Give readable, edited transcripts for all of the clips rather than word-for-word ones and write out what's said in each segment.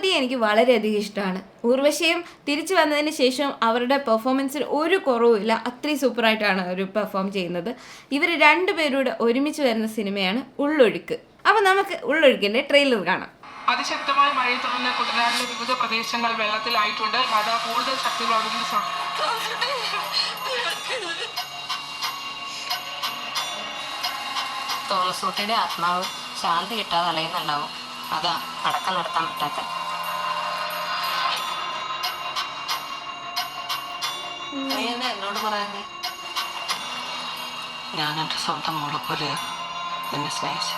പാർവതിയെ എനിക്ക് വളരെയധികം ഇഷ്ടമാണ്. ഉർവശിയും തിരിച്ചു വന്നതിന് ശേഷം അവരുടെ പെർഫോമൻസിൽ ഒരു കുറവുമില്ല, അത്രയും സൂപ്പറായിട്ടാണ് അവർ പെർഫോം ചെയ്യുന്നത്. ഇവർ രണ്ടുപേരൂടെ ഒരുമിച്ച് വരുന്ന സിനിമയാണ് ഉള്ളൊഴുക്ക്. അപ്പം നമുക്ക് ഉള്ളൊഴുക്കിൻ്റെ ട്രെയിലർ കാണാം. അതിശക്തമായ മഴയെ തുടർന്ന് കുട്ടനാടിലെ വിവിധ പ്രദേശങ്ങൾ വെള്ളത്തിലായിട്ടുണ്ട്. മഴ കൂടുതൽ ശക്തിയോടെ തോമസൂട്ടിയുടെ ആത്മാവ് ശാന്തി കിട്ടാതെ അലയുന്നുണ്ടാവും. അതാ അടക്കം നടത്താൻ പറ്റാത്ത. നീ എന്താ എന്നോട് പറയുന്നേ? ഞാൻ എൻ്റെ സ്വന്തം മോളെ പോലെ എന്നെ സ്നേഹിച്ചു.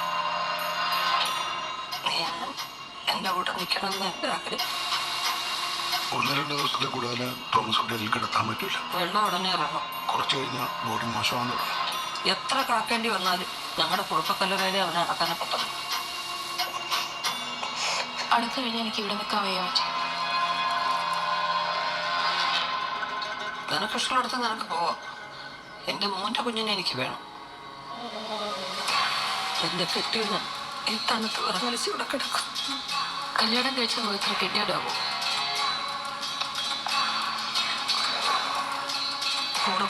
നീ എൻ്റെ കൂടെ നിൽക്കണമെന്ന് എൻ്റെ ആഗ്രഹം. 1-2 ദിവസത്തെ കൂടുതൽ തോമസ് കുട്ടിയിൽ കിടത്താൻ പറ്റില്ല. വെള്ളം ഉടനെ ഇറങ്ങും. കുറച്ച് കഴിഞ്ഞാൽ ബോഡി മോശമാണെന്ന് തുടങ്ങും. എത്ര കാക്കേണ്ടി വന്നാലും ഞങ്ങളുടെ കുഴപ്പക്കല്ലറയിലെ അവനെ അടക്കാനെ പറ്റുന്നു. അടുത്ത കഴിഞ്ഞാൽ എനിക്ക് ഇവിടെ നിൽക്കാൻ വയ്യാൻ പറ്റും. നിനക്ക് ഇഷ്ടമുള്ളടത്ത് നിനക്ക് പോവാം. എൻ്റെ മോൻ്റെ കുഞ്ഞിനെ എനിക്ക് വേണം. എൻ്റെ കെട്ടിയുള്ള ഈ തണുത്ത് വിറങ്ങലിച്ച് ഇവിടെ കിടക്കും. കല്യാണം കഴിച്ച മുഖത്തിന് കെട്ടിയിടാവോ?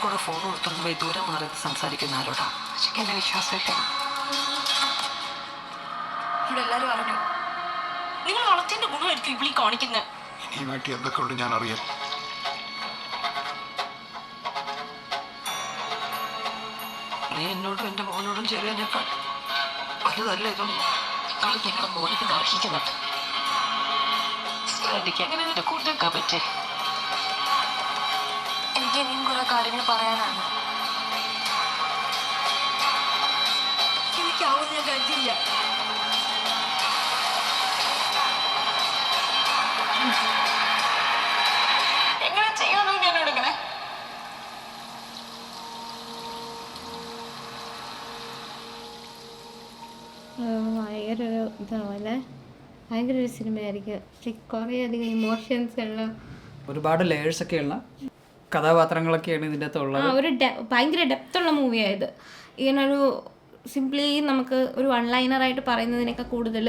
കൂടെ ഫോൺ കൊടുത്തുമ്പോൾ ദൂരം മാറി സംസാരിക്കുന്ന ആരോടാ? എന്നെ വിശ്വാസമില്ല. ഇവിടെ എല്ലാവരും അറിഞ്ഞു. നിങ്ങൾ വളർത്തിൻ്റെ ഗുണമായിരിക്കും ഇവിടെ കാണിക്കുന്നത്. ഇനിയുമായിട്ട് എന്തൊക്കെ ഉണ്ട് ഞാൻ അറിയാം. നീ എന്നോടും എൻ്റെ മോനോടും ചെറിയതിനേക്കാൾ വലുതല്ല ഇതൊന്നും. അത് നിങ്ങളുടെ മോനിക്ക് അർഹിക്കുന്നുണ്ട്. എനിക്ക് അങ്ങനെ നിന്നെ കൂടുതൽ പറ്റേ? എനിക്ക് ഇനിയും കുറെ കാര്യങ്ങൾ പറയാനാണ്. എനിക്കാവും ഞാൻ കരുതില്ല. എങ്ങനെ ചെയ്യാനോ എന്നോട് ഇങ്ങനെ? ഭയങ്കര ഒരു ഇതാവല്ലേ, ഭയങ്കര ഒരു സിനിമയായിരിക്കും. കുറേ അധികം ഇമോഷൻസ് ഉള്ള, ഒരുപാട് ലേയേഴ്സ് ഒക്കെയുള്ള കഥാപാത്രങ്ങളൊക്കെയാണ് ഇതിൻ്റെ അകത്തുള്ളത്. ഒരു ഭയങ്കര ഡെപ്തുള്ള മൂവിയായത്. ഇങ്ങനൊരു സിംപ്ലി നമുക്ക് ഒരു വൺ ലൈനറായിട്ട് പറയുന്നതിനൊക്കെ കൂടുതൽ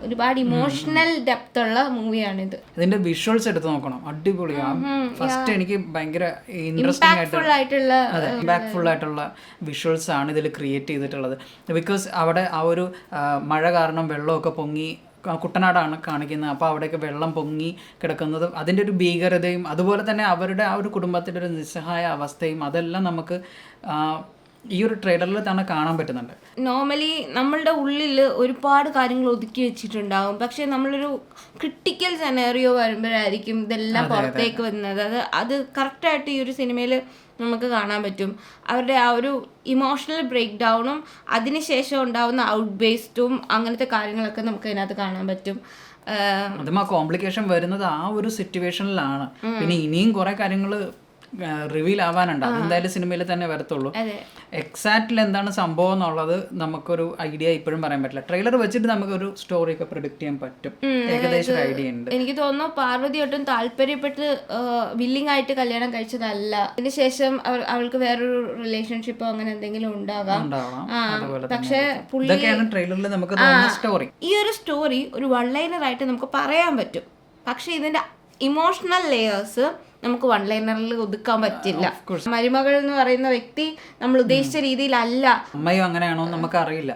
ഒരുപാട് ഇമോഷണൽ ഡെപ്തുള്ള മൂവിയാണിത്. ഇതിന്റെ വിഷ്വൽസ് എടുത്ത് നോക്കണം, അടിപൊളിയാണ്. ഫസ്റ്റ് എനിക്ക് ഭയങ്കര ഇൻട്രസ്റ്റിംഗ് ആയിട്ടുള്ള ഇമ്പാക്ട്ഫുൾ ആയിട്ടുള്ള വിഷ്വൽസ് ആണ് ഇതിൽ ക്രിയേറ്റ് ചെയ്തിട്ടുള്ളത്. ബിക്കോസ് അവിടെ ആ ഒരു മഴ കാരണം വെള്ളമൊക്കെ പൊങ്ങി, കുട്ടനാടാണ് കാണിക്കുന്നത്. അപ്പോൾ അവിടെയൊക്കെ വെള്ളം പൊങ്ങി കിടക്കുന്നതും അതിൻ്റെ ഒരു ഭീകരതയും അതുപോലെ തന്നെ അവരുടെ ആ ഒരു കുടുംബത്തിൻ്റെ ഒരു നിസ്സഹായ അവസ്ഥയും അതെല്ലാം നമുക്ക് ഈ ഒരു ട്രെയിലറിൽ തന്നെ കാണാൻ പറ്റുന്നുണ്ട്. നോർമലി നമ്മളുടെ ഉള്ളിൽ ഒരുപാട് കാര്യങ്ങൾ ഒതുക്കി വെച്ചിട്ടുണ്ടാവും, പക്ഷെ നമ്മളൊരു ക്രിട്ടിക്കൽ സെനറിയോ വരുമ്പോഴായിരിക്കും ഇതെല്ലാം പുറത്തേക്ക് വരുന്നത്. അത് കറക്റ്റായിട്ട് ഈ ഒരു സിനിമയിൽ നമുക്ക് കാണാൻ പറ്റും. അവരുടെ ആ ഒരു ഇമോഷണൽ ബ്രേക്ക് ഡൗണും അതിനുശേഷം ഉണ്ടാവുന്ന ഔട്ട് ബേസ്റ്റും അങ്ങനത്തെ കാര്യങ്ങളൊക്കെ നമുക്ക് അതിനകത്ത് കാണാൻ പറ്റും. അതും ആ കോംപ്ലിക്കേഷൻ വരുന്നത് ആ ഒരു സിറ്റുവേഷനിലാണ്. പിന്നെ ഇനിയും കുറേ കാര്യങ്ങൾ റിവീൽ ആവാനുണ്ട്. അതെന്തായാലും സിനിമയിൽ തന്നെ വരത്തുള്ളൂ. എക്സാക്ട്ലി എന്താണ് സംഭവം എന്നുള്ളത് നമുക്കൊരു ഐഡിയ ഇപ്പോഴും പറയാൻ പറ്റില്ല. ട്രെയിലർ വെച്ചിട്ട് നമുക്കൊരു സ്റ്റോറി ഒക്കെ പ്രെഡിക്റ്റ് ചെയ്യാൻ പറ്റും, ഏകദേശം ഐഡിയ ഉണ്ട്. എനിക്ക് തോന്നുന്നു പാർവതി ഒട്ടും താല്പര്യപ്പെട്ട് വില്ലിംഗ് ആയിട്ട് കല്യാണം കഴിച്ചതല്ല. അതിനുശേഷം അവൾക്ക് വേറൊരു റിലേഷൻഷിപ്പോ അങ്ങനെ എന്തെങ്കിലും ഉണ്ടാകാം. പക്ഷെ ഇതൊക്കെയാണ് ട്രെയിലറിൽ നമുക്ക് തോന്നുന്ന സ്റ്റോറി. ഈ ഒരു സ്റ്റോറി ഒരു വൺ ലൈനർ ആയിട്ട് നമുക്ക് പറയാൻ പറ്റും, പക്ഷെ ഇതിന്റെ ഇമോഷണൽ ലേയേഴ്സ് നമുക്ക് വൺ ലൈനറിൽ ഒതുക്കാൻ പറ്റില്ല. മരുമകൾ എന്ന് പറയുന്ന വ്യക്തി നമ്മൾ ഉദ്ദേശിച്ച രീതിയിലല്ല. അമ്മയോ അങ്ങനെയാണോ നമുക്ക് അറിയില്ല.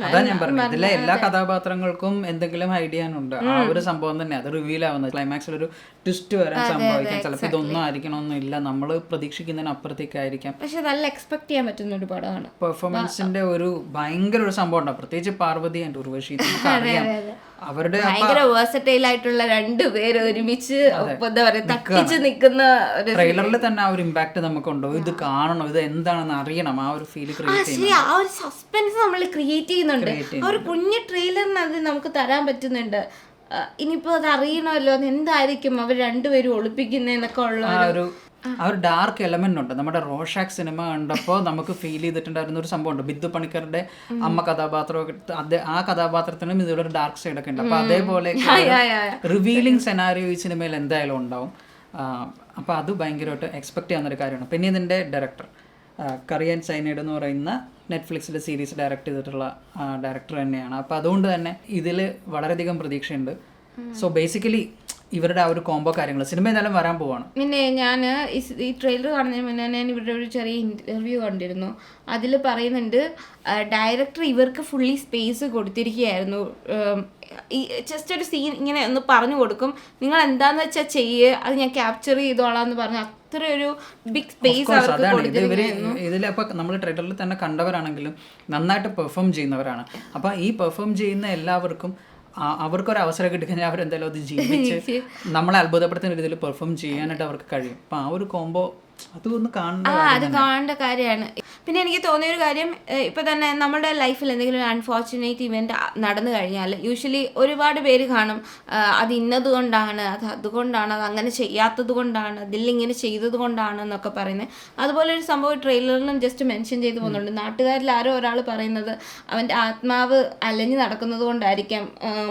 അതാ ഞാൻ പറഞ്ഞത്, ഇതിലെ എല്ലാ കഥാപാത്രങ്ങൾക്കും എന്തെങ്കിലും ഐഡിയ ഉണ്ട്. ആ ഒരു സംഭവം തന്നെ അത് റിവീൽ ആവുന്നത്. ക്ലൈമാക്സിൽ ഒരു ട്വിസ്റ്റ് വരാൻ സംഭവിക്കാം. ചിലപ്പോൾ ഇതൊന്നും ആയിരിക്കണമെന്നില്ല, നമ്മൾ പ്രതീക്ഷിക്കുന്നതിന് അപ്പുറത്തേക്കായിരിക്കാം. പക്ഷെ നല്ല എക്സ്പെക്ട് ചെയ്യാൻ പറ്റുന്ന ഒരു പടമാണ്. പെർഫോമൻസിന്റെ ഒരു ഭയങ്കര ഒരു സംഭവം ഉണ്ടാവും, പ്രത്യേകിച്ച് പാർവതി ആൻഡ് ഉർവശി. അറിയാം അവരുടെ ഭയങ്കര വേഴ്സറ്റൈൽ ആയിട്ടുള്ള രണ്ടുപേര് ഒരുമിച്ച് എന്താ പറയാ തട്ടിച്ച് നിൽക്കുന്ന ട്രെയിലറിൽ തന്നെ ആ ഒരു ഇമ്പാക്ട് നമുക്കുണ്ടോ, ഇത് കാണണം, ഇത് എന്താണെന്ന് അറിയണം, ആ ഒരു ഫീൽ ക്രിയേറ്റ് ചെയ്യുന്നു. ആ ഒരു സസ്പെൻസ് നമ്മൾ ക്രിയേറ്റ് ചെയ്യുന്നുണ്ട്. ആ ഒരു കുഞ്ഞു ട്രെയിലറിന് അത് നമുക്ക് തരാൻ പറ്റുന്നുണ്ട്. ഇനിയിപ്പോ അത് അറിയണമല്ലോ, എന്തായിരിക്കും അവർ രണ്ടുപേരും ഒളിപ്പിക്കുന്നതെന്നൊക്കെ ഉള്ള ആ ഒരു ഡാർക്ക് എലമെന്റ് ഉണ്ട്. നമ്മുടെ റോഷാക്ക് സിനിമ കണ്ടപ്പോൾ നമുക്ക് ഫീൽ ചെയ്തിട്ടുണ്ടായിരുന്ന ഒരു സംഭവമുണ്ട്. ബിന്ദു പണിക്കറുടെ അമ്മ കഥാപാത്രമൊക്കെ, ആ കഥാപാത്രത്തിനും ഇതുപോലെ ഒരു ഡാർക്ക് സൈഡ് ഒക്കെ ഉണ്ട്. അപ്പൊ അതേപോലെ റിവീലിംഗ് സെനാരിയോ ഈ സിനിമയിൽ എന്തായാലും ഉണ്ടാവും. അപ്പോൾ അത് ഭയങ്കരമായിട്ട് എക്സ്പെക്ട് ചെയ്യാവുന്നൊരു കാര്യമാണ്. പിന്നെ ഇതിൻ്റെ ഡയറക്ടർ കറിയൻ സൈനൈഡ് എന്ന് പറയുന്ന നെറ്റ്ഫ്ലിക്സിലെ സീരീസ് ഡയറക്റ്റ് ചെയ്തിട്ടുള്ള ഡയറക്ടർ തന്നെയാണ്. അപ്പോൾ അതുകൊണ്ട് തന്നെ ഇതിൽ വളരെയധികം പ്രതീക്ഷയുണ്ട്. സോ ബേസിക്കലി ഇവരുടെ ആ ഒരു കോംബോ കാര്യങ്ങൾ സിനിമ എന്തായാലും വരാൻ പോവാണ്. പിന്നെ ഞാൻ ഈ ട്രെയിലർ കാണുന്നതിന് മുന്നേ ഞാൻ ഇവരുടെ ഒരു ചെറിയ ഇൻ്റർവ്യൂ കണ്ടിരുന്നു. അതിൽ പറയുന്നുണ്ട് ഡയറക്ടർ ഇവർക്ക് ഫുള്ളി സ്പേസ് കൊടുത്തിരിക്കുകയായിരുന്നു. ഈ ജസ്റ്റ് ഒരു സീൻ ഇങ്ങനെ ഒന്ന് പറഞ്ഞു കൊടുക്കും, നിങ്ങൾ എന്താന്ന് വെച്ചാൽ ചെയ്യുക, അത് ഞാൻ ക്യാപ്ചർ ചെയ്തോളാം എന്ന് പറഞ്ഞു. അത്ര ഒരു ബിഗ് സ്പേസ് അവർക്ക് കൊടുത്തിരിക്കുകയായിരുന്നു. ഇതിലപ്പോൾ നമ്മൾ ട്രെയിലറിൽ തന്നെ കണ്ടവരാണെങ്കിലും നന്നായിട്ട് പെർഫോം ചെയ്യുന്നവരാണ്. അപ്പോൾ ഈ പെർഫോം ചെയ്യുന്ന എല്ലാവർക്കും അവർക്കൊരു അവസരം കിട്ടിക്കഴിഞ്ഞാൽ അവരെന്തായാലും അത് ജീവിച്ച് നമ്മളെ അത്ഭുതപ്പെടുത്തുന്ന രീതിയിൽ പെർഫോം ചെയ്യാനായിട്ട് അവർക്ക് കഴിയും. അപ്പം ആ ഒരു കോംബോ അതൊന്ന് അത് കാണേണ്ട കാര്യമാണ്. പിന്നെ എനിക്ക് തോന്നിയൊരു കാര്യം, ഇപ്പം തന്നെ നമ്മുടെ ലൈഫിൽ എന്തെങ്കിലും ഒരു അൺഫോർച്ചുനേറ്റ് ഇവൻറ്റ് നടന്നു കഴിഞ്ഞാൽ യൂഷ്വലി ഒരുപാട് പേര് കാണും, അത് ഇന്നതുകൊണ്ടാണ്, അത് അതുകൊണ്ടാണ്, അത് അങ്ങനെ ചെയ്യാത്തത് കൊണ്ടാണ്, അതിലിങ്ങനെ ചെയ്തത് കൊണ്ടാണ് എന്നൊക്കെ പറയുന്നത്. അതുപോലെ ഒരു സംഭവം ട്രെയിലറിലും ജസ്റ്റ് മെൻഷൻ ചെയ്ത് പോകുന്നുണ്ട്. നാട്ടുകാരിൽ ആരോ ഒരാൾ പറയുന്നത് അവൻ്റെ ആത്മാവ് അലഞ്ഞു നടക്കുന്നത് കൊണ്ടായിരിക്കാം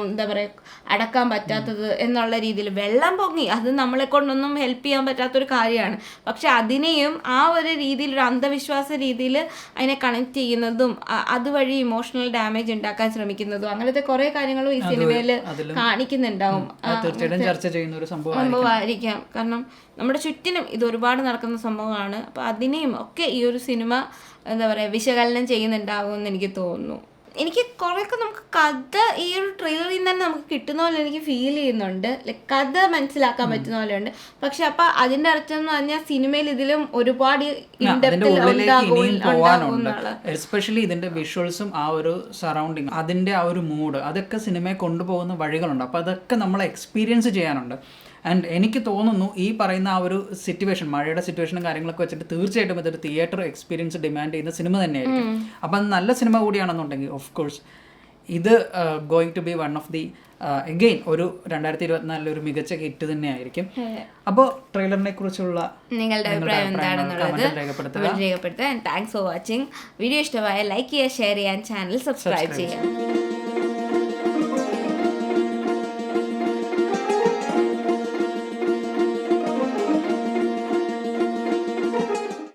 എന്താ പറയുക അടക്കാൻ പറ്റാത്തത് എന്നുള്ള രീതിയിൽ. വെള്ളം പൊങ്ങി, അത് നമ്മളെ കൊണ്ടൊന്നും ഹെൽപ്പ് ചെയ്യാൻ പറ്റാത്തൊരു കാര്യമാണ്. പക്ഷെ അതിനെയും ആ ഒരു രീതിയിൽ, ഒരു അന്ധവിശ്വാസ രീതിയിൽ അതിനെ കണക്ട് ചെയ്യുന്നതും അതുവഴി ഇമോഷണൽ ഡാമേജ് ഉണ്ടാക്കാൻ ശ്രമിക്കുന്നതും അങ്ങനത്തെ കുറെ കാര്യങ്ങളും ഈ സിനിമയിൽ കാണിക്കുന്നുണ്ടാവും. തീർച്ചയായിട്ടും ചർച്ച ചെയ്യുന്ന ഒരു സംഭവമായിരിക്കാം. കാരണം നമ്മുടെ ചുറ്റിനും ഇത് ഒരുപാട് നടക്കുന്ന സംഭവമാണ്. അപ്പോൾ അതിനെയും ഒക്കെ ഈ ഒരു സിനിമ എന്താ പറയുക വിശകലനം ചെയ്യുന്നുണ്ടാവും എന്ന് എനിക്ക് തോന്നുന്നു. എനിക്ക് കുറേയൊക്കെ നമുക്ക് കഥ ഈ ഒരു ട്രെയിലറിൽ നിന്ന് തന്നെ നമുക്ക് കിട്ടുന്ന പോലെ എനിക്ക് ഫീൽ ചെയ്യുന്നുണ്ട്. ലൈക്ക് കഥ മനസ്സിലാക്കാൻ പറ്റുന്ന പോലെ ഉണ്ട്. പക്ഷെ അപ്പം അതിൻ്റെ അർത്ഥം എന്ന് പറഞ്ഞാൽ സിനിമയിൽ ഇതിലും ഒരുപാട് എസ്പെഷ്യലി ഇതിന്റെ വിഷ്വൽസും ആ ഒരു സറൗണ്ടിങ്, അതിന്റെ ആ ഒരു മൂഡ്, അതൊക്കെ സിനിമയെ കൊണ്ടുപോകുന്ന വഴികളുണ്ട്. അപ്പോൾ അതൊക്കെ നമ്മൾ എക്സ്പീരിയൻസ് ചെയ്യാനുണ്ട്. ആൻഡ് എനിക്ക് തോന്നുന്നു ഈ പറയുന്ന ആ ഒരു സിറ്റുവേഷൻ, മഴയുടെ സിറ്റുവേഷനും കാര്യങ്ങളൊക്കെ വെച്ചിട്ട് തീർച്ചയായിട്ടും ഇതൊരു തിയേറ്റർ എക്സ്പീരിയൻസ് ഡിമാൻഡ് ചെയ്യുന്ന സിനിമ തന്നെയായിരിക്കും. അപ്പം നല്ല സിനിമ കൂടിയാണെന്നുണ്ടെങ്കിൽ ഓഫ് കോഴ്സ് ഇത് going to be one of the again ഒരു 2024 ഒരു മികച്ച ഹിറ്റ് തന്നെയായിരിക്കും. അപ്പോൾ ട്രെയിലറിനെ കുറിച്ചുള്ള നിങ്ങളുടെ അഭിപ്രായം എന്താണെന്നുള്ളത് രേഖപ്പെടുത്തുക. Thanks for watching. വീഡിയോ ഇഷ്ടമായ ലൈക്ക് ചെയ്യുക, ഷെയർ ചെയ്യാൻ, ചാനൽ സബ്സ്ക്രൈബ് ചെയ്യുക.